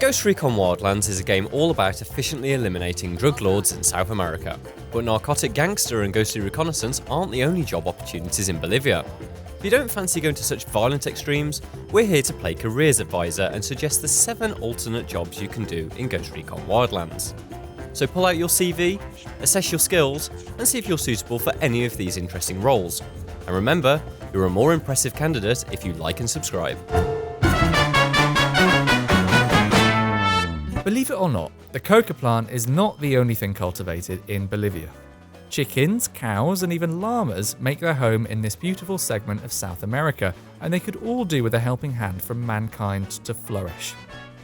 Ghost Recon Wildlands is a game all about efficiently eliminating drug lords in South America, but narcotic gangster and ghostly reconnaissance aren't the only job opportunities in Bolivia. If you don't fancy going to such violent extremes, we're here to play careers advisor and suggest the 7 alternate jobs you can do in Ghost Recon Wildlands. So pull out your CV, assess your skills, and see if you're suitable for any of these interesting roles. And remember, you're a more impressive candidate if you like and subscribe. Believe it or not, the coca plant is not the only thing cultivated in Bolivia. Chickens, cows, and even llamas make their home in this beautiful segment of South America, and they could all do with a helping hand from mankind to flourish.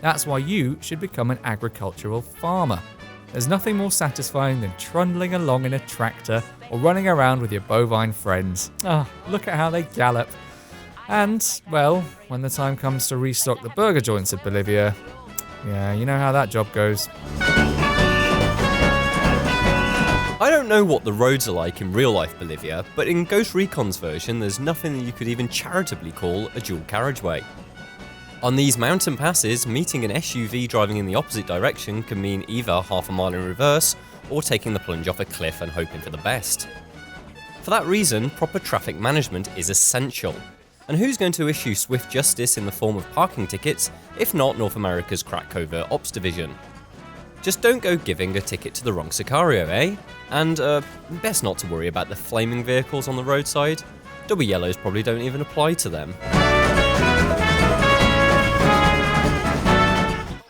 That's why you should become an agricultural farmer. There's nothing more satisfying than trundling along in a tractor or running around with your bovine friends. Look at how they gallop. And, well, when the time comes to restock the burger joints of Bolivia, yeah, you know how that job goes. I don't know what the roads are like in real life Bolivia, but in Ghost Recon's version there's nothing that you could even charitably call a dual carriageway. On these mountain passes, meeting an SUV driving in the opposite direction can mean either half a mile in reverse or taking the plunge off a cliff and hoping for the best. For that reason, proper traffic management is essential. And who's going to issue swift justice in the form of parking tickets, if not North America's crack covert ops division? Just don't go giving a ticket to the wrong Sicario, eh? And best not to worry about the flaming vehicles on the roadside. Double yellows probably don't even apply to them.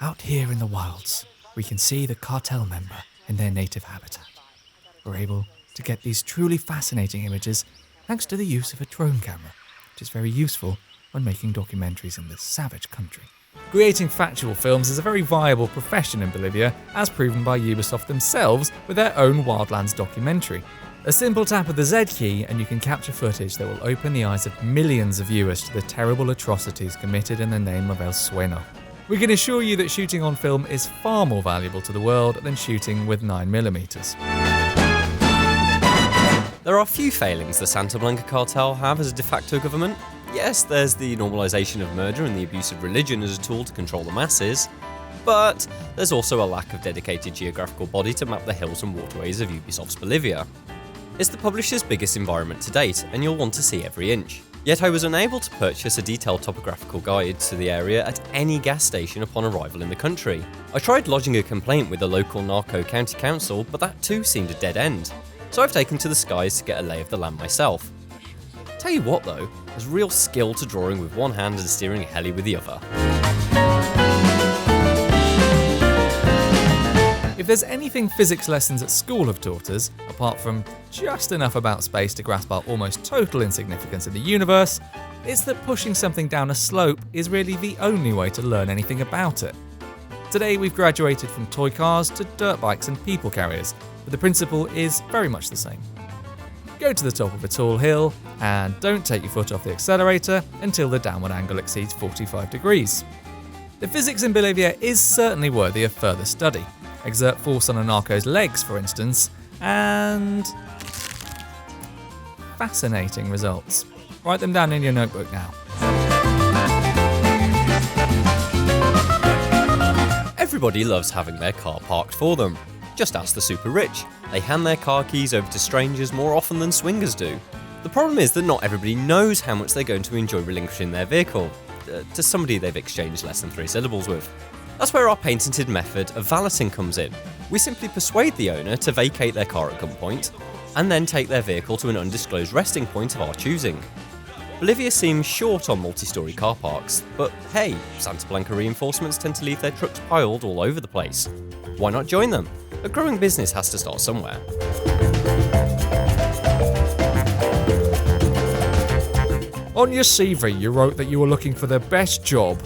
Out here in the wilds, we can see the cartel member in their native habitat. We're able to get these truly fascinating images thanks to the use of a drone camera, which is very useful when making documentaries in this savage country. Creating factual films is a very viable profession in Bolivia, as proven by Ubisoft themselves with their own Wildlands documentary. A simple tap of the Z key and you can capture footage that will open the eyes of millions of viewers to the terrible atrocities committed in the name of El Sueno. We can assure you that shooting on film is far more valuable to the world than shooting with 9mm. There are few failings the Santa Blanca cartel have as a de facto government. Yes, there's the normalisation of murder and the abuse of religion as a tool to control the masses, but there's also a lack of dedicated geographical body to map the hills and waterways of Ubisoft's Bolivia. It's the publisher's biggest environment to date, and you'll want to see every inch. Yet I was unable to purchase a detailed topographical guide to the area at any gas station upon arrival in the country. I tried lodging a complaint with the local narco county council, but that too seemed a dead end. So I've taken to the skies to get a lay of the land myself. Tell you what though, there's real skill to drawing with one hand and steering a heli with the other. If there's anything physics lessons at school have taught us, apart from just enough about space to grasp our almost total insignificance in the universe, it's that pushing something down a slope is really the only way to learn anything about it. Today we've graduated from toy cars to dirt bikes and people carriers, but the principle is very much the same. Go to the top of a tall hill and don't take your foot off the accelerator until the downward angle exceeds 45 degrees. The physics in Bolivia is certainly worthy of further study. Exert force on a narco's legs, for instance, and fascinating results. Write them down in your notebook now. Everybody loves having their car parked for them. Just ask the super rich. They hand their car keys over to strangers more often than swingers do. The problem is that not everybody knows how much they're going to enjoy relinquishing their vehicle to somebody they've exchanged less than 3 syllables with. That's where our patented method of valeting comes in. We simply persuade the owner to vacate their car at gunpoint and then take their vehicle to an undisclosed resting point of our choosing. Bolivia seems short on multi-storey car parks, but hey, Santa Blanca reinforcements tend to leave their trucks piled all over the place. Why not join them? A growing business has to start somewhere. On your CV, you wrote that you were looking for the best job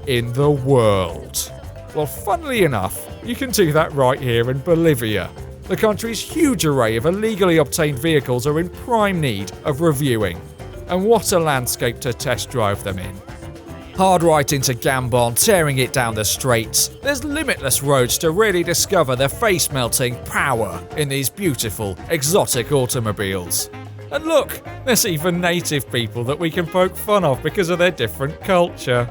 in the world. Well, funnily enough, you can do that right here in Bolivia. The country's huge array of illegally obtained vehicles are in prime need of reviewing. And what a landscape to test drive them in. Hard right into Gambon, tearing it down the straights. There's limitless roads to really discover the face-melting power in these beautiful, exotic automobiles. And look, there's even native people that we can poke fun of because of their different culture.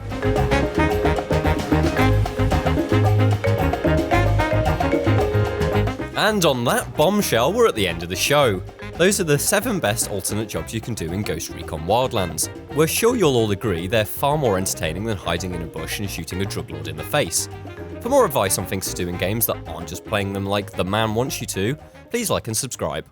And on that bombshell, we're at the end of the show. Those are the 7 best alternate jobs you can do in Ghost Recon Wildlands. We're sure you'll all agree they're far more entertaining than hiding in a bush and shooting a drug lord in the face. For more advice on things to do in games that aren't just playing them like the man wants you to, please like and subscribe.